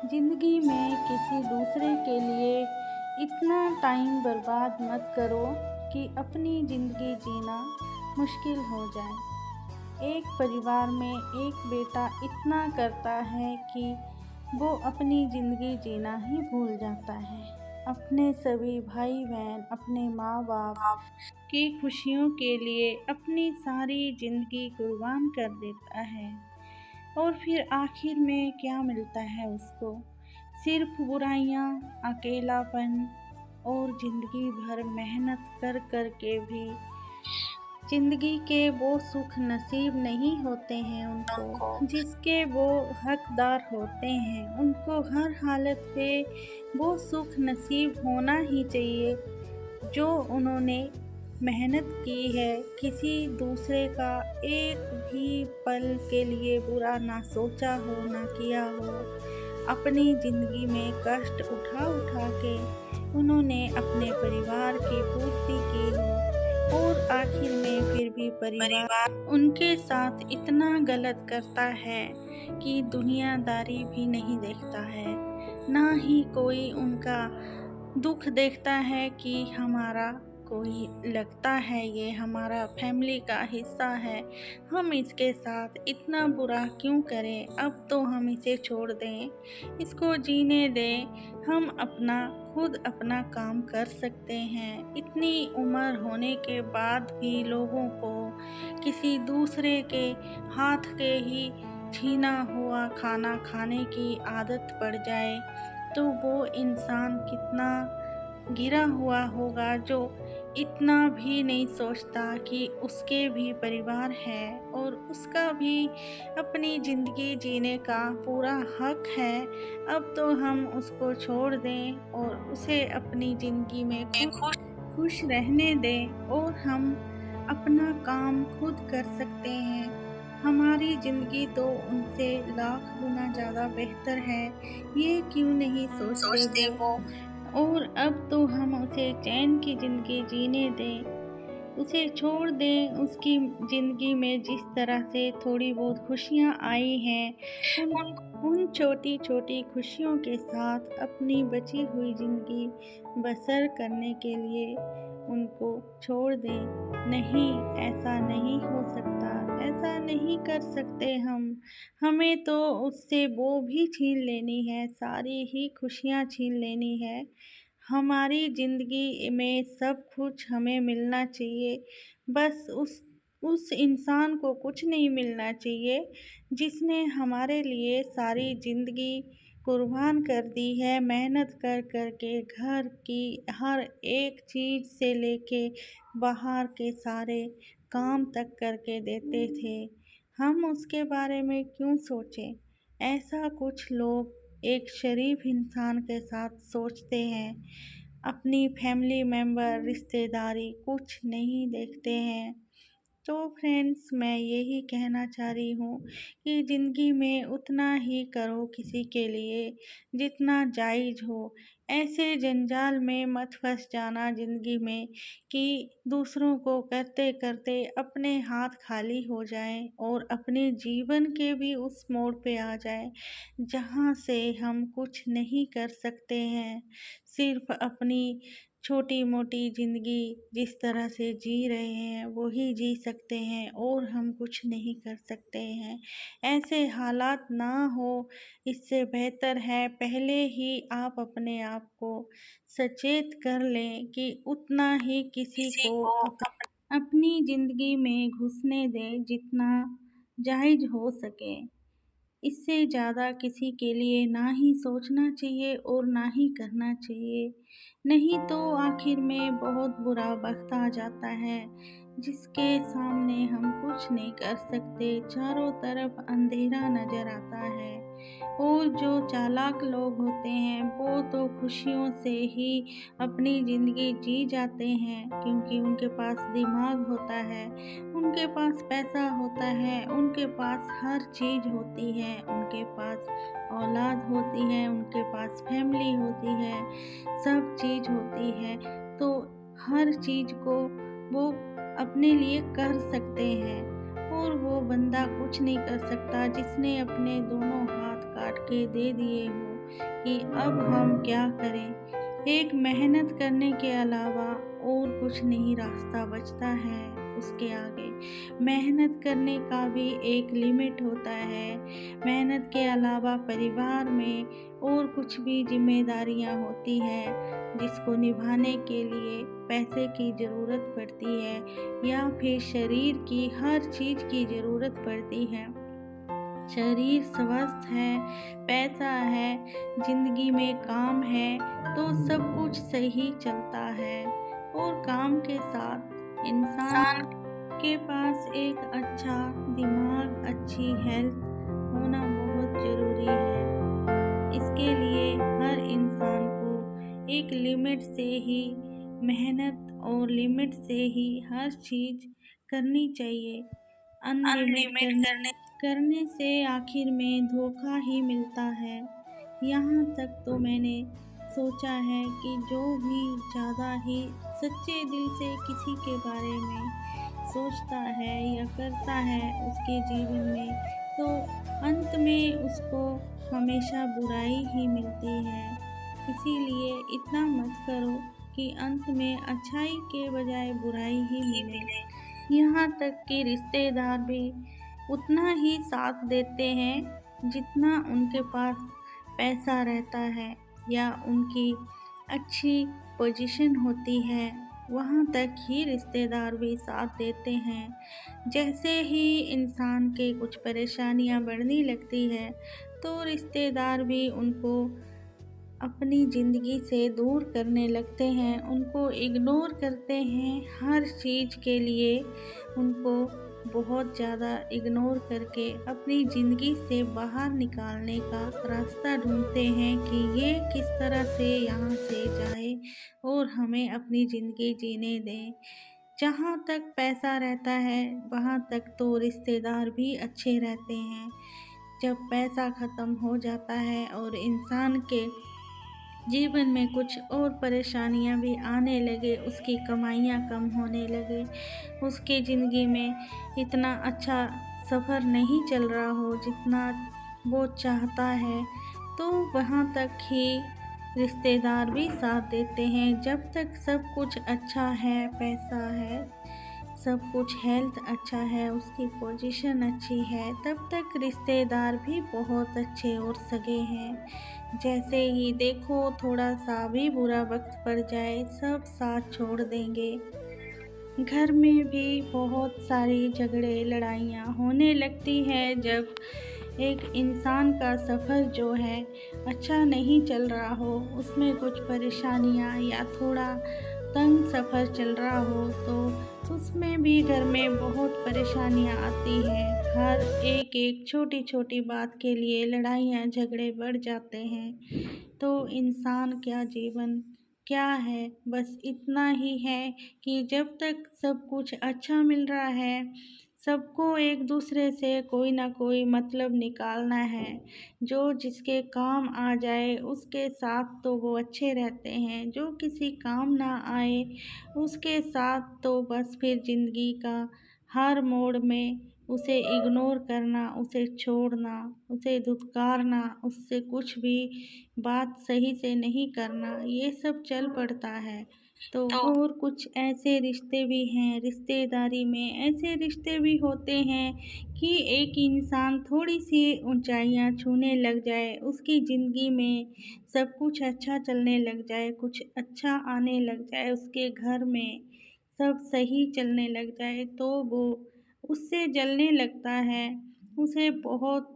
ज़िंदगी में किसी दूसरे के लिए इतना टाइम बर्बाद मत करो कि अपनी ज़िंदगी जीना मुश्किल हो जाए। एक परिवार में एक बेटा इतना करता है कि वो अपनी ज़िंदगी जीना ही भूल जाता है। अपने सभी भाई बहन, अपने माँ बाप की खुशियों के लिए अपनी सारी ज़िंदगी कुर्बान कर देता है और फिर आखिर में क्या मिलता है उसको? सिर्फ बुराइयाँ, अकेलापन और ज़िंदगी भर मेहनत कर कर के भी ज़िंदगी के वो सुख नसीब नहीं होते हैं उनको, जिसके वो हकदार होते हैं। उनको हर हालत पे वो सुख नसीब होना ही चाहिए जो उन्होंने मेहनत की है। किसी दूसरे का एक भी पल के लिए बुरा ना सोचा हो, ना किया हो। अपनी ज़िंदगी में कष्ट उठा उठा के उन्होंने अपने परिवार की पूर्ति की हो और आखिर में फिर भी परिवार उनके साथ इतना गलत करता है कि दुनियादारी भी नहीं देखता है, ना ही कोई उनका दुख देखता है कि हमारा कोई लगता है, ये हमारा फैमिली का हिस्सा है, हम इसके साथ इतना बुरा क्यों करें? अब तो हम इसे छोड़ दें, इसको जीने दें, हम खुद अपना काम कर सकते हैं। इतनी उम्र होने के बाद भी लोगों को किसी दूसरे के हाथ के ही छीना हुआ खाना खाने की आदत पड़ जाए तो वो इंसान कितना गिरा हुआ होगा जो इतना भी नहीं सोचता कि उसके भी परिवार है और उसका भी अपनी ज़िंदगी जीने का पूरा हक है। अब तो हम उसको छोड़ दें और उसे अपनी ज़िंदगी में खुश रहने दें और हम अपना काम खुद कर सकते हैं। हमारी ज़िंदगी तो उनसे लाख गुना ज़्यादा बेहतर है, ये क्यों नहीं सोचते वो? और अब तो हम उसे चैन की ज़िंदगी जीने दें, उसे छोड़ दें। उसकी ज़िंदगी में जिस तरह से थोड़ी बहुत खुशियाँ आई हैं, उन उन छोटी-छोटी खुशियों के साथ अपनी बची हुई ज़िंदगी बसर करने के लिए उनको छोड़ दें। नहीं, ऐसा नहीं हो सकता, ऐसा नहीं कर सकते हम। हमें तो उससे वो भी छीन लेनी है, सारी ही खुशियाँ छीन लेनी है। हमारी ज़िंदगी में सब कुछ हमें मिलना चाहिए, बस उस इंसान को कुछ नहीं मिलना चाहिए जिसने हमारे लिए सारी ज़िंदगी कुर्बान कर दी है, मेहनत कर कर के घर की हर एक चीज़ से लेके बाहर के सारे काम तक करके देते थे। हम उसके बारे में क्यों सोचें? ऐसा कुछ लोग एक शरीफ इंसान के साथ सोचते हैं। अपनी फैमिली मेंबर, रिश्तेदारी कुछ नहीं देखते हैं। तो फ्रेंड्स, मैं यही कहना चाह रही हूँ कि ज़िंदगी में उतना ही करो किसी के लिए जितना जायज़ हो। ऐसे जंजाल में मत फंस जाना ज़िंदगी में कि दूसरों को करते करते अपने हाथ खाली हो जाएं और अपने जीवन के भी उस मोड़ पे आ जाएं जहाँ से हम कुछ नहीं कर सकते हैं। सिर्फ अपनी छोटी-मोटी ज़िंदगी जिस तरह से जी रहे हैं वही जी सकते हैं और हम कुछ नहीं कर सकते हैं। ऐसे हालात ना हो, इससे बेहतर है पहले ही आप अपने आप को सचेत कर लें कि उतना ही किसी को अपनी ज़िंदगी में घुसने दें जितना जायज़ हो सके। इससे ज़्यादा किसी के लिए ना ही सोचना चाहिए और ना ही करना चाहिए। नहीं तो आखिर में बहुत बुरा वक़्त आ जाता है, जिसके सामने हम कुछ नहीं कर सकते, चारों तरफ अंधेरा नज़र आता है। और जो चालाक लोग होते हैं, वो तो खुशियों से ही अपनी ज़िंदगी जी जाते हैं क्योंकि उनके पास दिमाग होता है, उनके पास पैसा होता है, उनके पास हर चीज़ होती है, उनके पास औलाद होती है, उनके पास फैमिली होती है, सब चीज़ होती है। तो हर चीज़ को वो अपने लिए कर सकते हैं और वो बंदा कुछ नहीं कर सकता जिसने अपने दोनों हाथ काट के दे दिए हों। कि अब हम क्या करें। एक मेहनत करने के अलावा और कुछ नहीं रास्ता बचता है उसके आगे। मेहनत करने का भी एक लिमिट होता है। मेहनत के अलावा परिवार में और कुछ भी जिम्मेदारियां होती है जिसको निभाने के लिए पैसे की ज़रूरत पड़ती है या फिर शरीर की हर चीज़ की ज़रूरत पड़ती है। शरीर स्वस्थ है, पैसा है, ज़िंदगी में काम है तो सब कुछ सही चलता है। और काम के साथ इंसान के पास एक अच्छा दिमाग, अच्छी हेल्थ होना बहुत ज़रूरी है। इसके लिए हर इंसान को एक लिमिट से ही मेहनत और लिमिट से ही हर चीज़ करनी चाहिए। अनलिमिट करने से आखिर में धोखा ही मिलता है। यहाँ तक तो मैंने सोचा है कि जो भी ज़्यादा ही सच्चे दिल से किसी के बारे में सोचता है या करता है उसके जीवन में, तो अंत में उसको हमेशा बुराई ही मिलती है। इसीलिए इतना मत करो कि अंत में अच्छाई के बजाय बुराई ही मिले। यहाँ तक कि रिश्तेदार भी उतना ही साथ देते हैं जितना उनके पास पैसा रहता है या उनकी अच्छी पोजीशन होती है, वहाँ तक ही रिश्तेदार भी साथ देते हैं। जैसे ही इंसान के कुछ परेशानियाँ बढ़ने लगती है तो रिश्तेदार भी उनको अपनी ज़िंदगी से दूर करने लगते हैं, उनको इग्नोर करते हैं। हर चीज़ के लिए उनको बहुत ज़्यादा इग्नोर करके अपनी ज़िंदगी से बाहर निकालने का रास्ता ढूंढते हैं कि ये किस तरह से यहाँ से जाए और हमें अपनी ज़िंदगी जीने दें। जहाँ तक पैसा रहता है वहाँ तक तो रिश्तेदार भी अच्छे रहते हैं। जब पैसा ख़त्म हो जाता है और इंसान के जीवन में कुछ और परेशानियां भी आने लगे, उसकी कमाइयां कम होने लगे, उसकी ज़िंदगी में इतना अच्छा सफ़र नहीं चल रहा हो जितना वो चाहता है, तो वहाँ तक ही रिश्तेदार भी साथ देते हैं। जब तक सब कुछ अच्छा है, पैसा है, सब कुछ हेल्थ अच्छा है, उसकी पोजीशन अच्छी है, तब तक रिश्तेदार भी बहुत अच्छे और सगे हैं। जैसे ही देखो थोड़ा सा भी बुरा वक्त पड़ जाए सब साथ छोड़ देंगे। घर में भी बहुत सारी झगड़े लड़ाइयाँ होने लगती है जब एक इंसान का सफ़र जो है अच्छा नहीं चल रहा हो, उसमें कुछ परेशानियाँ या थोड़ा तंग सफ़र चल रहा हो तो उसमें भी घर में बहुत परेशानियाँ आती हैं। हर एक एक छोटी छोटी बात के लिए लड़ाइयाँ झगड़े बढ़ जाते हैं। तो इंसान क्या जीवन क्या है, बस इतना ही है कि जब तक सब कुछ अच्छा मिल रहा है, सबको एक दूसरे से कोई ना कोई मतलब निकालना है। जो जिसके काम आ जाए उसके साथ तो वो अच्छे रहते हैं, जो किसी काम ना आए उसके साथ तो बस फिर ज़िंदगी का हर मोड़ में उसे इग्नोर करना, उसे छोड़ना, उसे धुतकारना, उससे कुछ भी बात सही से नहीं करना, ये सब चल पड़ता है। तो और कुछ ऐसे रिश्ते भी हैं, रिश्तेदारी में ऐसे रिश्ते भी होते हैं कि एक इंसान थोड़ी सी ऊंचाइयां छूने लग जाए, उसकी ज़िंदगी में सब कुछ अच्छा चलने लग जाए, कुछ अच्छा आने लग जाए, उसके घर में सब सही चलने लग जाए तो वो उससे जलने लगता है। उसे बहुत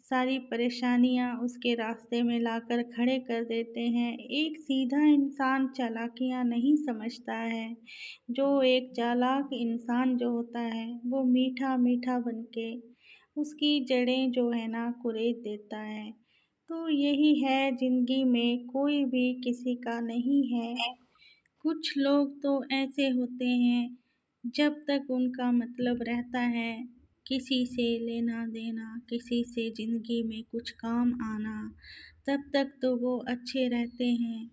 सारी परेशानियाँ उसके रास्ते में लाकर खड़े कर देते हैं। एक सीधा इंसान चालाकियाँ नहीं समझता है। जो एक चालाक इंसान जो होता है वो मीठा मीठा बन के उसकी जड़ें जो है ना कुरेद देता है। तो यही है, ज़िंदगी में कोई भी किसी का नहीं है। कुछ लोग तो ऐसे होते हैं, जब तक उनका मतलब रहता है किसी से लेना देना, किसी से ज़िंदगी में कुछ काम आना, तब तक तो वो अच्छे रहते हैं।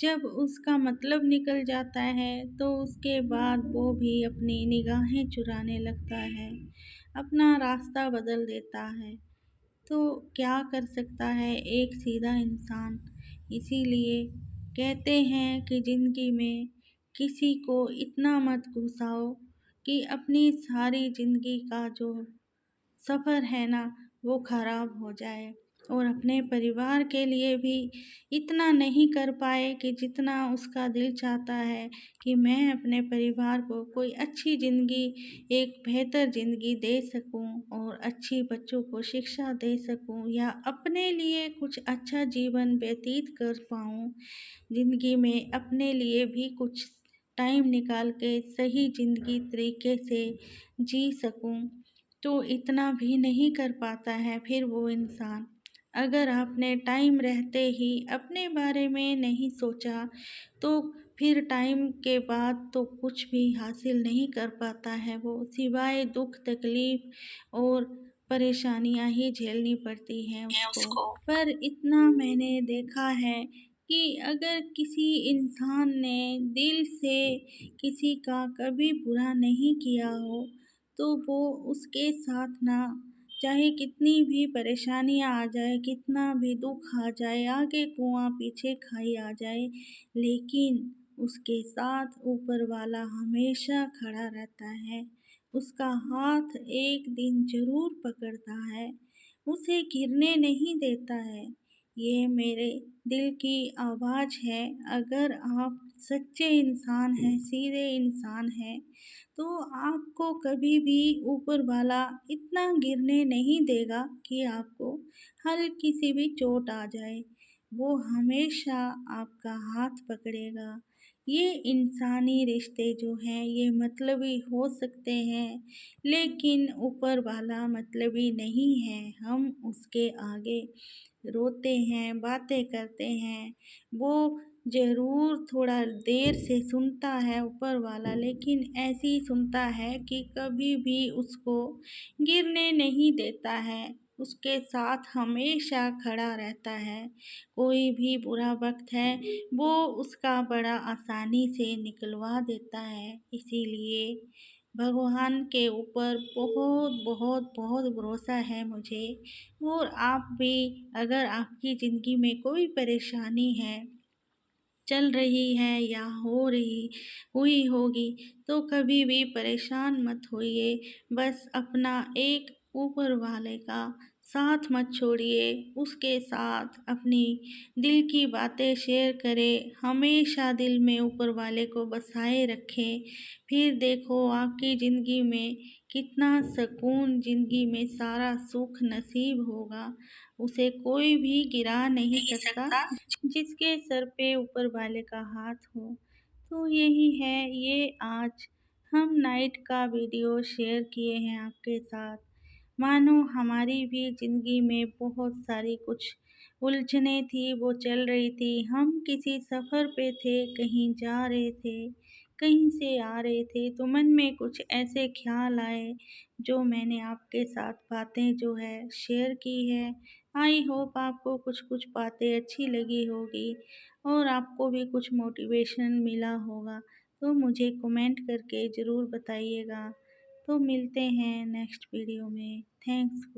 जब उसका मतलब निकल जाता है तो उसके बाद वो भी अपनी निगाहें चुराने लगता है, अपना रास्ता बदल देता है। तो क्या कर सकता है एक सीधा इंसान। इसीलिए कहते हैं कि ज़िंदगी में किसी को इतना मत घुसाओ कि अपनी सारी ज़िंदगी का जो सफ़र है ना वो ख़राब हो जाए, और अपने परिवार के लिए भी इतना नहीं कर पाए कि जितना उसका दिल चाहता है कि मैं अपने परिवार को कोई अच्छी ज़िंदगी, एक बेहतर ज़िंदगी दे सकूं और अच्छी बच्चों को शिक्षा दे सकूं या अपने लिए कुछ अच्छा जीवन व्यतीत कर पाऊं। ज़िंदगी में अपने लिए भी कुछ टाइम निकाल के सही ज़िंदगी तरीके से जी सकूं, तो इतना भी नहीं कर पाता है फिर वो इंसान। अगर आपने टाइम रहते ही अपने बारे में नहीं सोचा, तो फिर टाइम के बाद तो कुछ भी हासिल नहीं कर पाता है वो, सिवाय दुख तकलीफ और परेशानियां ही झेलनी पड़ती हैं उसको। पर इतना मैंने देखा है कि अगर किसी इंसान ने दिल से किसी का कभी बुरा नहीं किया हो, तो वो उसके साथ ना, चाहे कितनी भी परेशानियाँ आ जाए, कितना भी दुख आ जाए, आगे कुआँ पीछे खाई आ जाए, लेकिन उसके साथ ऊपर वाला हमेशा खड़ा रहता है। उसका हाथ एक दिन ज़रूर पकड़ता है, उसे गिरने नहीं देता है। ये मेरे दिल की आवाज़ है। अगर आप सच्चे इंसान हैं, सीधे इंसान हैं, तो आपको कभी भी ऊपर वाला इतना गिरने नहीं देगा कि आपको हल्की सी भी चोट आ जाए। वो हमेशा आपका हाथ पकड़ेगा। ये इंसानी रिश्ते जो हैं ये मतलबी हो सकते हैं, लेकिन ऊपर वाला मतलबी नहीं है। हम उसके आगे रोते हैं, बातें करते हैं, वो ज़रूर थोड़ा देर से सुनता है ऊपर वाला, लेकिन ऐसी सुनता है कि कभी भी उसको गिरने नहीं देता है, उसके साथ हमेशा खड़ा रहता है। कोई भी बुरा वक़्त है, वो उसका बड़ा आसानी से निकलवा देता है। इसीलिए भगवान के ऊपर बहुत बहुत बहुत भरोसा है मुझे। और आप भी, अगर आपकी ज़िंदगी में कोई परेशानी है, चल रही है या हो रही हुई होगी, तो कभी भी परेशान मत होइए। बस अपना एक ऊपर वाले का साथ मत छोड़िए, उसके साथ अपनी दिल की बातें शेयर करें, हमेशा दिल में ऊपर वाले को बसाए रखें। फिर देखो आपकी ज़िंदगी में कितना सुकून, ज़िंदगी में सारा सुख नसीब होगा। उसे कोई भी गिरा नहीं सकता जिसके सर पे ऊपर वाले का हाथ हो। तो यही है, ये आज हम नाइट का वीडियो शेयर किए हैं आपके साथ। मानो हमारी भी ज़िंदगी में बहुत सारी कुछ उलझनें थी, वो चल रही थी। हम किसी सफ़र पे थे, कहीं जा रहे थे, कहीं से आ रहे थे, तो मन में कुछ ऐसे ख़्याल आए, जो मैंने आपके साथ बातें जो है शेयर की है। आई होप आपको कुछ-कुछ बातें अच्छी लगी होगी और आपको भी कुछ मोटिवेशन मिला होगा। तो मुझे कमेंट करके ज़रूर बताइएगा। तो मिलते हैं नेक्स्ट वीडियो में। Thanks for